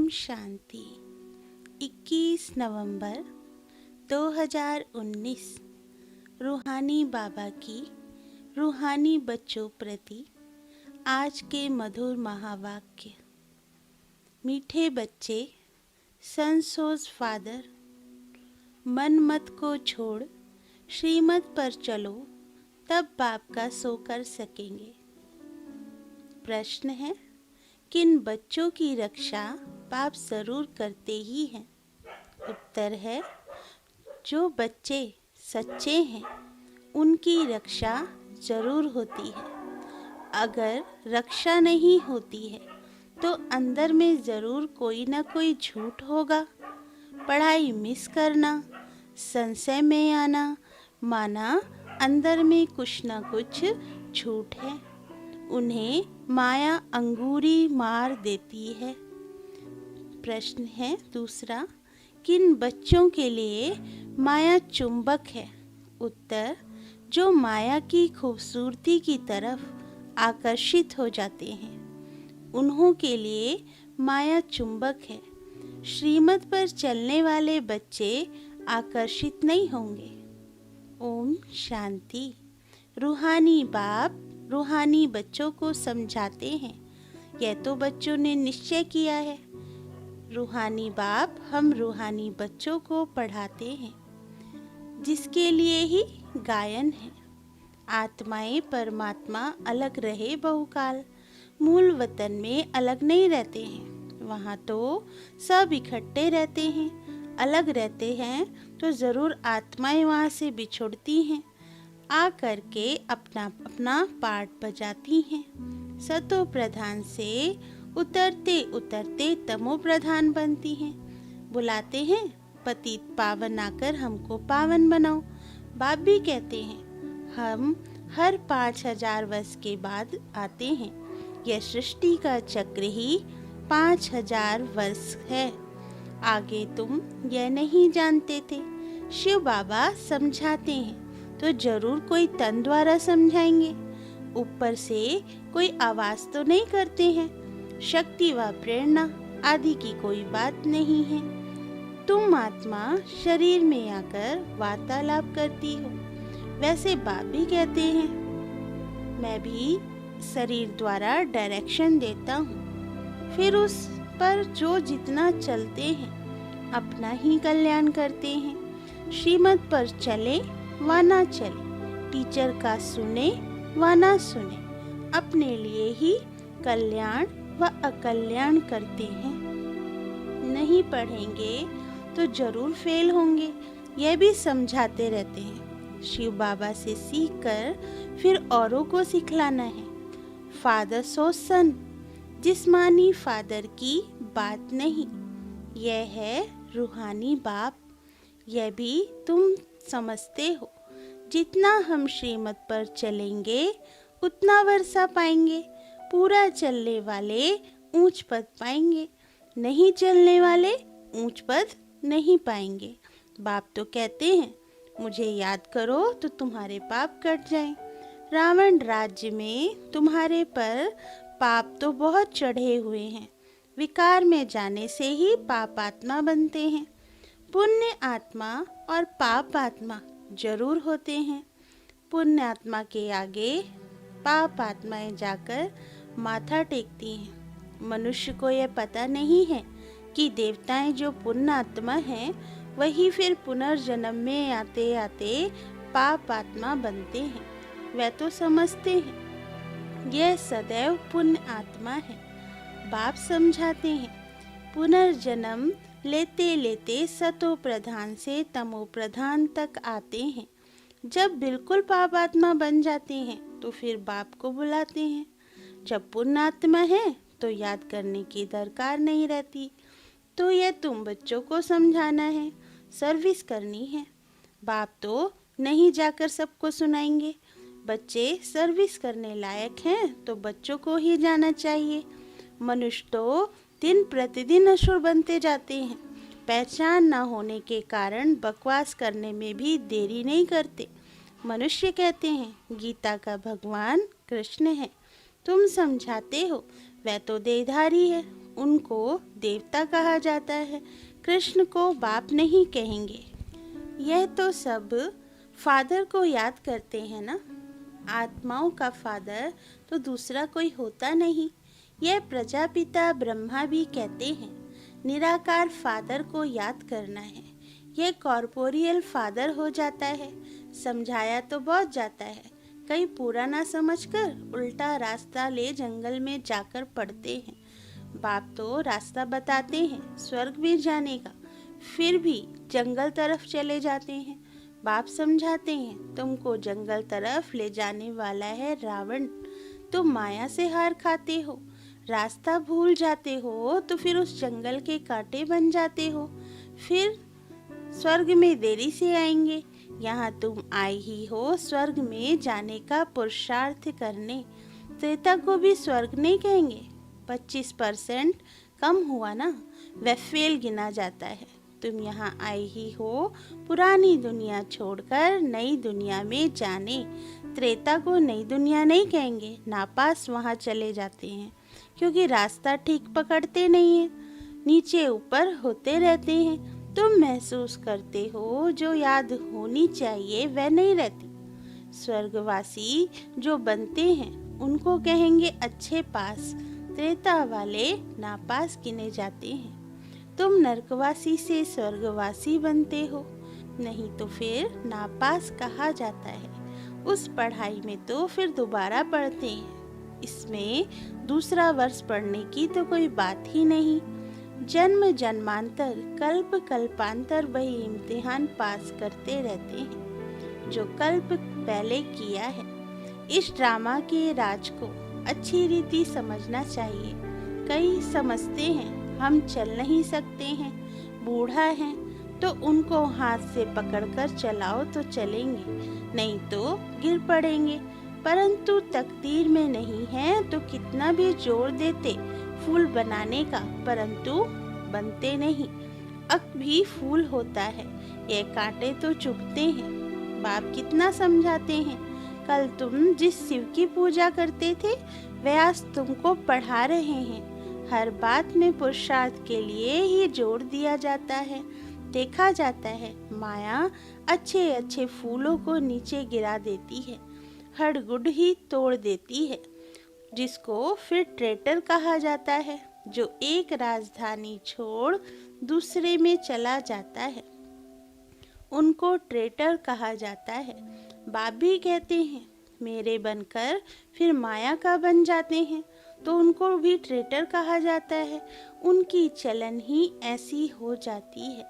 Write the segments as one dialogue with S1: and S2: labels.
S1: शांति। 21 नवंबर 2019 रूहानी बाबा की रूहानी बच्चों प्रति आज के मधुर महावाक्य। मीठे बच्चे, सनसोज फादर, मन मत को छोड़ श्रीमत पर चलो, तब बाप का सो कर सकेंगे। प्रश्न है, किन बच्चों की रक्षा बाप जरूर करते ही हैं? उत्तर है, जो बच्चे सच्चे हैं उनकी रक्षा जरूर होती है। अगर रक्षा नहीं होती है तो अंदर में जरूर कोई ना कोई झूठ होगा। पढ़ाई मिस करना, संशय में आना, माना अंदर में कुछ ना कुछ झूठ है। उन्हें माया अंगूरी मार देती है। प्रश्न है दूसरा, किन बच्चों के लिए माया चुंबक है? उत्तर, जो माया की खूबसूरती की तरफ आकर्षित हो जाते हैं उन्हों के लिए माया चुंबक है। श्रीमत पर चलने वाले बच्चे आकर्षित नहीं होंगे। ओम शांति। रूहानी बाप रूहानी बच्चों को समझाते हैं। यह तो बच्चों ने निश्चय किया है। रूहानी बाप हम रूहानी बच्चों को पढ़ाते हैं, जिसके लिए ही गायन है। आत्माएं परमात्मा अलग रहे बहुकाल, मूल वतन में अलग नहीं रहते हैं। वहाँ तो सब इकट्ठे रहते हैं। अलग रहते हैं तो ज़रूर आत्माएं वहाँ से बिछुड़ती हैं, आ करके अपना अपना पार्ट बजाती हैं। सतो प्रधान से उतरते उतरते तमो प्रधान बनती हैं। बुलाते हैं, पतित पावन आकर हमको पावन बनाओ। बाप भी कहते हैं, हम हर 5000 वर्ष के बाद आते हैं। यह सृष्टि का चक्र ही 5000 वर्ष है। आगे तुम यह नहीं जानते थे। शिव बाबा समझाते हैं तो जरूर कोई तन द्वारा समझाएंगे। ऊपर से कोई आवाज तो नहीं करते हैं। शक्ति व प्रेरणा आदि की कोई बात नहीं है। तुम आत्मा शरीर में आकर वार्तालाप करती हो। वैसे बाप भी कहते हैं, मैं भी शरीर द्वारा डायरेक्शन देता हूँ। फिर उस पर जो जितना चलते हैं अपना ही कल्याण करते हैं। श्रीमत पर चले व ना चले, टीचर का सुने व ना सुने, अपने लिए ही कल्याण व अकल्याण करते हैं। नहीं पढ़ेंगे तो जरूर फेल होंगे, यह भी समझाते रहते हैं। शिव बाबा से सीखकर फिर औरों को सिखलाना है। फादर सो सन, जिस्मानी फादर की बात नहीं। यह है रूहानी बाप। यह भी तुम समझते हो। जितना हम श्रीमत पर चलेंगे उतना वर्षा पाएंगे। पूरा चलने वाले ऊंच पद पाएंगे, नहीं चलने वाले ऊंच पद नहीं पाएंगे। बाप तो कहते हैं, मुझे याद करो तो तुम्हारे पाप कट जाएं। रावण राज्य में तुम्हारे पर पाप तो बहुत चढ़े हुए हैं। विकार में जाने से ही पाप आत्मा बनते हैं। पुण्य आत्मा और पाप आत्मा जरूर होते हैं। पुण्य आत्मा के आगे पाप आत्माएं जाकर माथा टेकती हैं। मनुष्य को यह पता नहीं है कि देवताएं जो पुण्य आत्मा हैं वही फिर पुनर्जन्म में आते आते पाप आत्मा बनते हैं। वह तो समझते हैं यह सदैव पुण्य आत्मा है। बाप समझाते हैं, पुनर्जन्म लेते लेते सतो प्रधान से तमो प्रधान तक आते हैं। जब बिल्कुल पाप आत्मा बन जाते हैं तो फिर बाप को बुलाते हैं। जब पुण्य आत्मा है तो याद करने की दरकार नहीं रहती। तो यह तुम बच्चों को समझाना है, सर्विस करनी है। बाप तो नहीं जाकर सबको सुनाएंगे। बच्चे सर्विस करने लायक हैं तो बच्चों को ही जाना चाहिए। मनुष्य तो दिन प्रतिदिन असुर बनते जाते हैं। पहचान न होने के कारण बकवास करने में भी देरी नहीं करते। मनुष्य कहते हैं गीता का भगवान कृष्ण है। तुम समझाते हो वह तो देहधारी है, उनको देवता कहा जाता है, कृष्ण को बाप नहीं कहेंगे। यह तो सब फादर को याद करते हैं ना। आत्माओं का फादर तो दूसरा कोई होता नहीं। यह प्रजापिता ब्रह्मा भी कहते हैं, निराकार फादर को याद करना है। यह कॉर्पोरियल फादर हो जाता है। समझाया तो बहुत जाता है, कई पूरा ना समझकर उल्टा रास्ता ले जंगल में जाकर पड़ते हैं। बाप तो रास्ता बताते हैं स्वर्ग में जाने का, फिर भी जंगल तरफ चले जाते हैं। बाप समझाते हैं तुमको जंगल तरफ ले जाने वाला है रावण, तुम माया से हार खाते हो, रास्ता भूल जाते हो तो फिर उस जंगल के कांटे बन जाते हो, फिर स्वर्ग में देरी से आएंगे। यहाँ तुम आए ही हो स्वर्ग में जाने का पुरुषार्थ करने। त्रेता को भी स्वर्ग नहीं कहेंगे, 25% कम हुआ ना, वह फेल गिना जाता है। तुम यहाँ आए ही हो पुरानी दुनिया छोड़कर नई दुनिया में जाने। त्रेता को नई दुनिया नहीं कहेंगे, नापास वहाँ चले जाते हैं क्योंकि रास्ता ठीक पकड़ते नहीं है, नीचे ऊपर होते रहते हैं। तुम महसूस करते हो जो याद होनी चाहिए वह नहीं रहती। स्वर्गवासी जो बनते हैं उनको कहेंगे अच्छे पास, त्रेता वाले नापास गिने जाते हैं। तुम नरकवासी से स्वर्गवासी बनते हो, नहीं तो फिर नापास कहा जाता है। उस पढ़ाई में तो फिर दोबारा पढ़ते हैं, इसमें दूसरा वर्ष पढ़ने की तो कोई बात ही नहीं। जन्म जन्मांतर कल्प कल्पांतर वही इम्तिहान पास करते रहते हैं जो कल्प पहले किया है। इस ड्रामा के राज को अच्छी रीति समझना चाहिए। कई समझते हैं हम चल नहीं सकते हैं, बूढ़ा हैं, तो उनको हाथ से पकड़कर चलाओ तो चलेंगे, नहीं तो गिर पड़ेंगे। परंतु तकदीर में नहीं है तो कितना भी जोर देते फूल बनाने का, परंतु बनते नहीं। अक भी फूल होता है, ये कांटे तो चुभते हैं। बाप कितना समझाते हैं, कल तुम जिस शिव की पूजा करते थे वे आज तुमको पढ़ा रहे हैं। हर बात में पुरुषार्थ के लिए ही जोर दिया जाता है। देखा जाता है माया अच्छे अच्छे फूलों को नीचे गिरा देती है, हड़गुड ही तोड़ देती है, जिसको फिर ट्रेटर कहा जाता है, जो एक राजधानी छोड़ दूसरे में चला जाता है, उनको ट्रेटर कहा जाता है। बाप भी कहते हैं मेरे बनकर फिर माया का बन जाते हैं तो उनको भी ट्रेटर कहा जाता है। उनकी चलन ही ऐसी हो जाती है।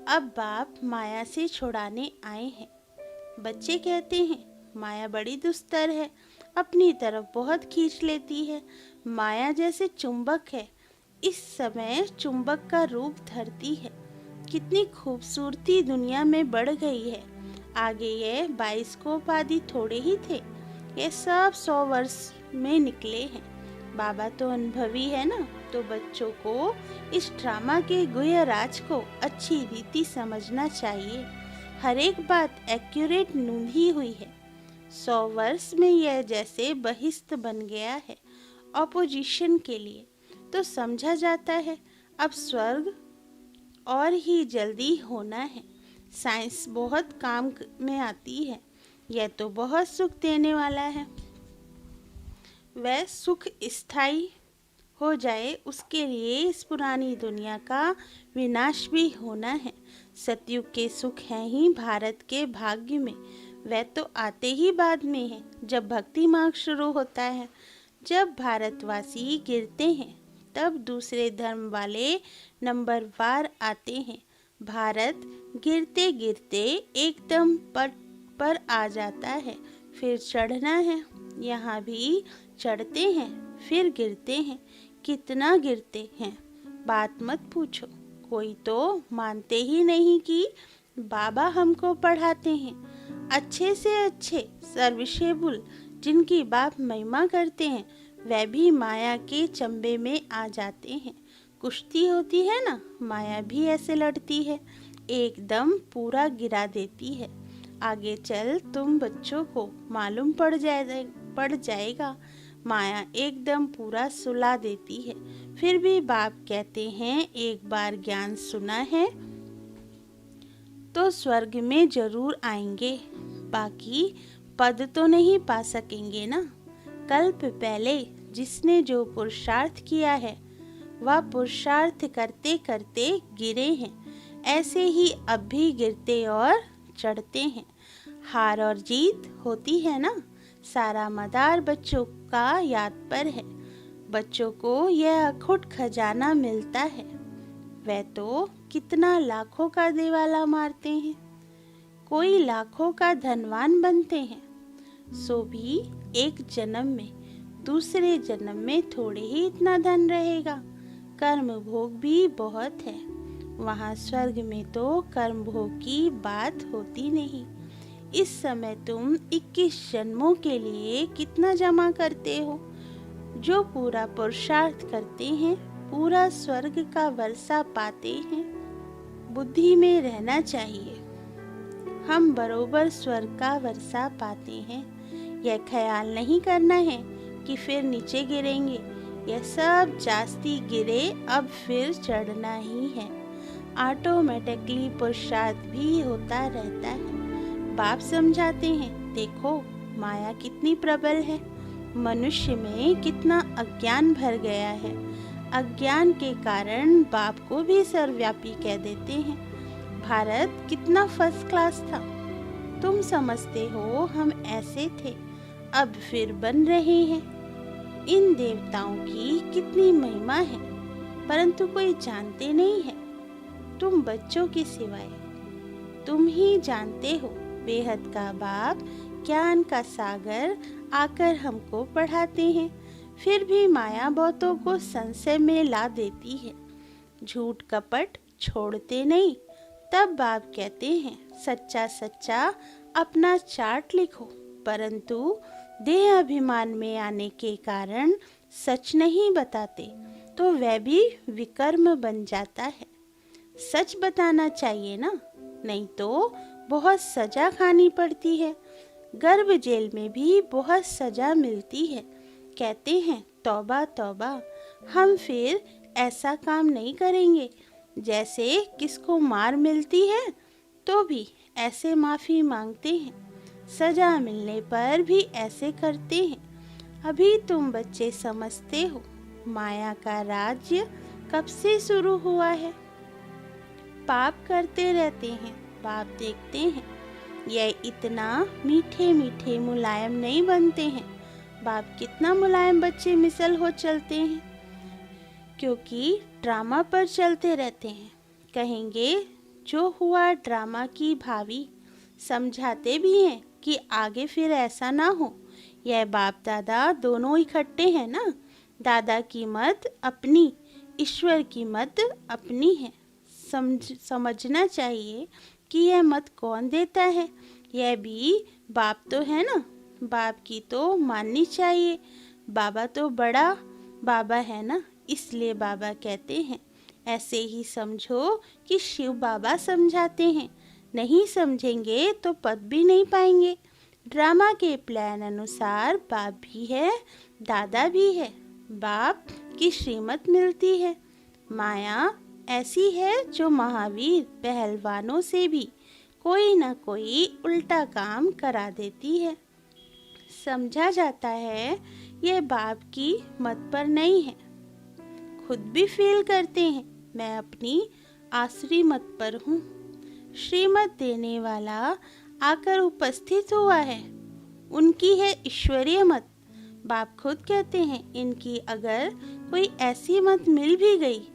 S1: अब बाप माया से छुड़ाने आए हैं। बच्चे कहते हैं माया बड़ी दुस्तर है, अपनी तरफ बहुत खींच लेती है, माया जैसे चुंबक है, इस समय चुंबक का रूप धरती है। कितनी खूबसूरती दुनिया में बढ़ गई है। आगे ये बाइस्कोप आदि थोड़े ही थे, ये सब 100 वर्ष में निकले हैं। बाबा तो अनुभवी है ना, तो बच्चों को इस ड्रामा के गुह्य राज को अच्छी रीति समझना चाहिए। हर एक बात एक्यूरेट नूंधी हुई है। 100 वर्ष में यह जैसे बहिष्त बन गया है ऑपोजिशन के लिए, तो समझा जाता है अब स्वर्ग और ही जल्दी होना है। साइंस बहुत काम में आती है, यह तो बहुत सुख देने वाला है। वह सुख स्थायी हो जाए उसके लिए इस पुरानी दुनिया का विनाश भी होना है। सतयुग के सुख हैं ही भारत के भाग्य में, वह तो आते ही बाद में है जब भक्ति मार्ग शुरू होता है। जब भारतवासी गिरते हैं तब दूसरे धर्म वाले नंबरवार आते हैं। भारत गिरते गिरते एकदम पट पर आ जाता है, फिर चढ़ना है। यहाँ भी चढ़ते हैं फिर गिरते हैं। कितना गिरते हैं बात मत पूछो, कोई तो मानते ही नहीं कि बाबा हमको पढ़ाते हैं। अच्छे से अच्छे सर्विसेबल जिनकी बाप महिमा करते हैं वह भी माया के चंबे में आ जाते हैं। कुश्ती होती है ना, माया भी ऐसे लड़ती है, एकदम पूरा गिरा देती है। आगे चल तुम बच्चों को मालूम पड़ जाएगा माया एकदम पूरा सुला देती है। फिर भी बाप कहते हैं, एक बार ज्ञान सुना है तो स्वर्ग में जरूर आएंगे, बाकी पद तो नहीं पा सकेंगे ना। कल्प पहले जिसने जो पुरुषार्थ किया है वह पुरुषार्थ करते करते गिरे हैं, ऐसे ही अब भी गिरते और चढ़ते हैं। हार और जीत होती है ना, सारा मदार बच्चों का याद पर है। बच्चों को यह अखुट खजाना मिलता है, वह तो कितना लाखों का दिवाला मारते हैं, कोई लाखों का धनवान बनते हैं, सो भी एक जन्म में, दूसरे जन्म में थोड़े ही इतना धन रहेगा। कर्म भोग भी बहुत है, वहाँ स्वर्ग में तो कर्म भोग की बात होती नहीं। इस समय तुम 21 जन्मों के लिए कितना जमा करते हो? जो पूरा पुरुषार्थ करते हैं पूरा स्वर्ग का वर्षा पाते हैं। बुद्धि में रहना चाहिए, हम बरोबर स्वर्ग का वर्षा पाते हैं। यह ख्याल नहीं करना है कि फिर नीचे गिरेंगे, यह सब जास्ती गिरे अब फिर चढ़ना ही है। ऑटोमेटिकली पुरुषार्थ भी होता रहता है। बाप समझाते हैं, देखो माया कितनी प्रबल है, मनुष्य में कितना अज्ञान भर गया है। अज्ञान के कारण बाप को भी सर्वव्यापी कह देते हैं। भारत कितना फर्स्ट क्लास था, तुम समझते हो हम ऐसे थे, अब फिर बन रहे हैं। इन देवताओं की कितनी महिमा है, परंतु कोई जानते नहीं है। तुम बच्चों के सिवाय तुम ही जानते हो। बेहद का बाप ज्ञान का सागर आकर हमको पढ़ाते हैं, फिर भी माया बहुतों को संशय में ला देती है। झूठ कपट छोड़ते नहीं। तब बाप कहते हैं, सच्चा सच्चा अपना चार्ट लिखो, परंतु देह अभिमान में आने के कारण सच नहीं बताते तो वह भी विकर्म बन जाता है। सच बताना चाहिए ना, नहीं तो बहुत सजा खानी पड़ती है। गर्भ जेल में भी बहुत सजा मिलती है। कहते हैं तौबा तौबा, हम फिर ऐसा काम नहीं करेंगे। जैसे किसको मार मिलती है तो भी ऐसे माफ़ी मांगते हैं, सजा मिलने पर भी ऐसे करते हैं। अभी तुम बच्चे समझते हो माया का राज्य कब से शुरू हुआ है। पाप करते रहते हैं, बाप देखते हैं, यह इतना मीठे मीठे मुलायम नहीं बनते हैं। बाप कितना मुलायम बच्चे मिसल हो चलते हैं, क्योंकि ड्रामा पर चलते रहते हैं। कहेंगे जो हुआ ड्रामा की भावी, समझाते भी हैं कि आगे फिर ऐसा ना हो। यह बाप दादा दोनों इकट्ठे हैं ना, दादा की मत अपनी, ईश्वर की मत अपनी है। समझना चाहिए कि यह मत कौन देता है, यह भी बाप तो है ना, बाप की तो माननी चाहिए। बाबा तो बड़ा बाबा है ना, इसलिए बाबा कहते हैं ऐसे ही समझो कि शिव बाबा समझाते हैं। नहीं समझेंगे तो पद भी नहीं पाएंगे। ड्रामा के प्लान अनुसार बाप भी है, दादा भी है, बाप की श्रीमत मिलती है। माया ऐसी है जो महावीर पहलवानों से भी कोई न कोई उल्टा काम करा देती है। समझा जाता है ये बाप की मत पर नहीं है। खुद भी फील करते हैं मैं अपनी आसरी मत पर हूँ। श्रीमत देने वाला आकर उपस्थित हुआ है, उनकी है ईश्वरीय मत। बाप खुद कहते हैं इनकी अगर कोई ऐसी मत मिल भी गई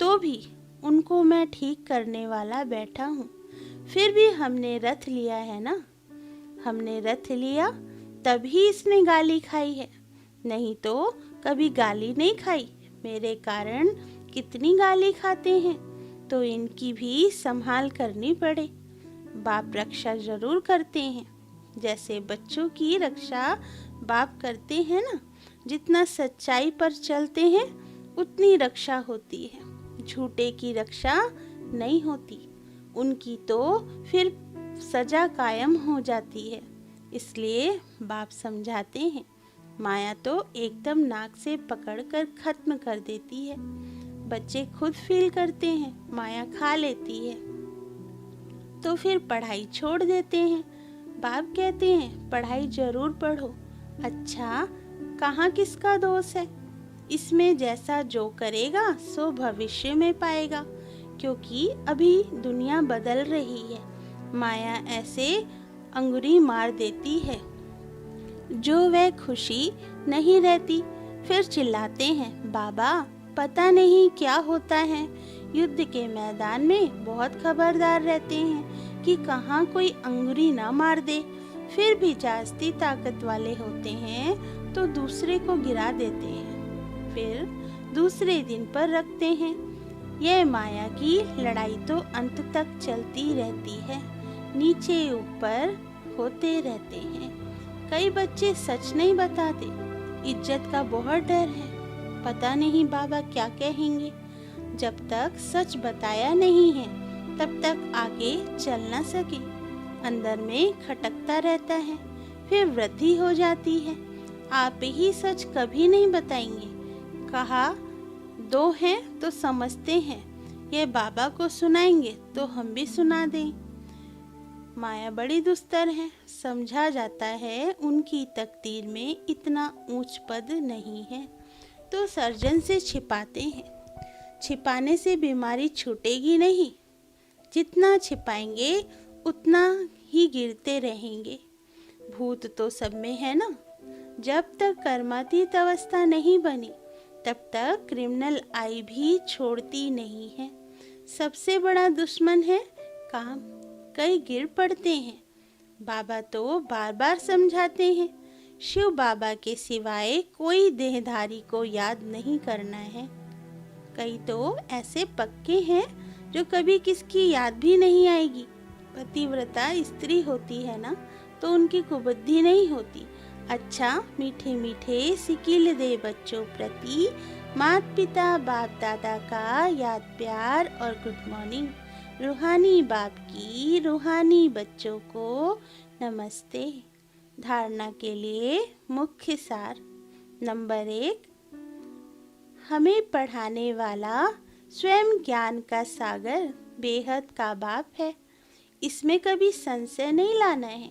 S1: तो भी उनको मैं ठीक करने वाला बैठा हूँ। फिर भी हमने रथ लिया है ना, हमने रथ लिया तभी इसने गाली खाई है, नहीं तो कभी गाली नहीं खाई। मेरे कारण कितनी गाली खाते हैं, तो इनकी भी संभाल करनी पड़े। बाप रक्षा जरूर करते हैं, जैसे बच्चों की रक्षा बाप करते हैं ना। जितना सच्चाई पर चलते हैं उतनी रक्षा होती है, झूठे की रक्षा नहीं होती, उनकी तो फिर सजा कायम हो जाती है। इसलिए बाप समझाते हैं माया तो एकदम नाक से पकड़कर खत्म कर देती है। बच्चे खुद फील करते हैं, माया खा लेती है तो फिर पढ़ाई छोड़ देते हैं। बाप कहते हैं पढ़ाई जरूर पढ़ो। अच्छा, कहाँ किसका दोष है? इसमें जैसा जो करेगा सो भविष्य में पाएगा, क्योंकि अभी दुनिया बदल रही है। माया ऐसे अंगुरी मार देती है, जो वह खुशी नहीं रहती। फिर चिल्लाते हैं, बाबा पता नहीं क्या होता है। युद्ध के मैदान में बहुत खबरदार रहते हैं कि कहाँ कोई अंगुरी ना मार दे। फिर भी जास्ती ताकत वाले होते हैं तो दूसरे को गिरा देते हैं, फिर दूसरे दिन पर रखते हैं। यह माया की लड़ाई तो अंत तक चलती रहती है, नीचे ऊपर होते रहते हैं। कई बच्चे सच नहीं बताते, इज्जत का बहुत डर है। पता नहीं बाबा क्या कहेंगे। जब तक सच बताया नहीं है तब तक आगे चल न सके, अंदर में खटकता रहता है। फिर वृद्धि हो जाती है। आप ही सच कभी नहीं बताएंगे। कहा दो हैं तो समझते हैं, ये बाबा को सुनाएंगे तो हम भी सुना दें। माया बड़ी दुस्तर है। समझा जाता है उनकी तकदीर में इतना ऊंच पद नहीं है, तो सर्जन से छिपाते हैं। छिपाने से बीमारी छूटेगी नहीं, जितना छिपाएंगे उतना ही गिरते रहेंगे। भूत तो सब में है ना। जब तक कर्मातीत अवस्था नहीं बनी तब तक क्रिमिनल आई भी छोड़ती नहीं है। सबसे बड़ा दुश्मन है काम। कई गिर पड़ते हैं। बाबा तो बार बार समझाते हैं, शिव बाबा के सिवाय कोई देहधारी को याद नहीं करना है। कई तो ऐसे पक्के हैं जो कभी किसकी याद भी नहीं आएगी। पतिव्रता स्त्री होती है ना, तो उनकी कुबुद्धि नहीं होती। अच्छा, मीठे मीठे सिकिल दे बच्चों प्रति माता पिता बाप दादा का याद प्यार और गुड मॉर्निंग। रूहानी बाप की रूहानी बच्चों को नमस्ते। धारणा के लिए मुख्य सार। नंबर 1, हमें पढ़ाने वाला स्वयं ज्ञान का सागर बेहद का बाप है। इसमें कभी संशय नहीं लाना है।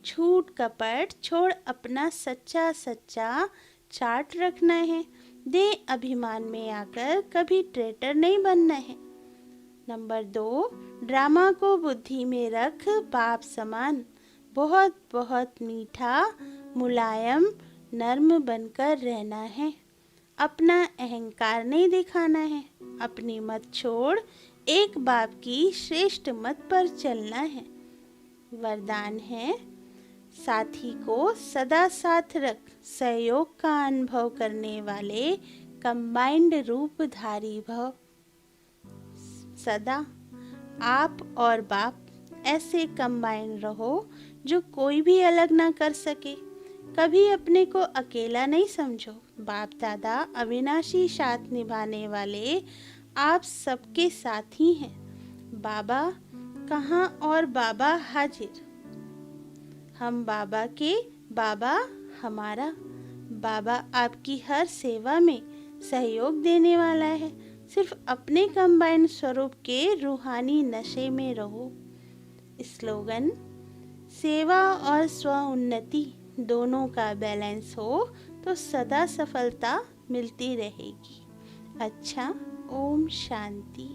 S1: छूट कपट छोड़ अपना सच्चा सच्चा चार्ट रखना है। दे अभिमान में आकर कभी ट्रेटर नहीं बनना है। नंबर 2, ड्रामा को बुद्धि में रख बाप समान बहुत बहुत मीठा मुलायम नर्म बनकर रहना है। अपना अहंकार नहीं दिखाना है। अपनी मत छोड़ एक बाप की श्रेष्ठ मत पर चलना है। वरदान है, साथी को सदा साथ रख। सहयोग का अनुभव करने वाले कंबाइंड रूपधारी भव। सदा आप और बाप ऐसे कंबाइंड रहो जो कोई भी अलग ना कर सके। कभी अपने को अकेला नहीं समझो। बाप दादा अविनाशी साथ निभाने वाले आप सबके साथ ही हैं। बाबा कहाँ और बाबा हाजिर। हम बाबा के, बाबा हमारा। बाबा आपकी हर सेवा में सहयोग देने वाला है। सिर्फ अपने कंबाइंड स्वरूप के रूहानी नशे में रहो। स्लोगन, सेवा और स्व उन्नति दोनों का बैलेंस हो तो सदा सफलता मिलती रहेगी। अच्छा, ओम शांति।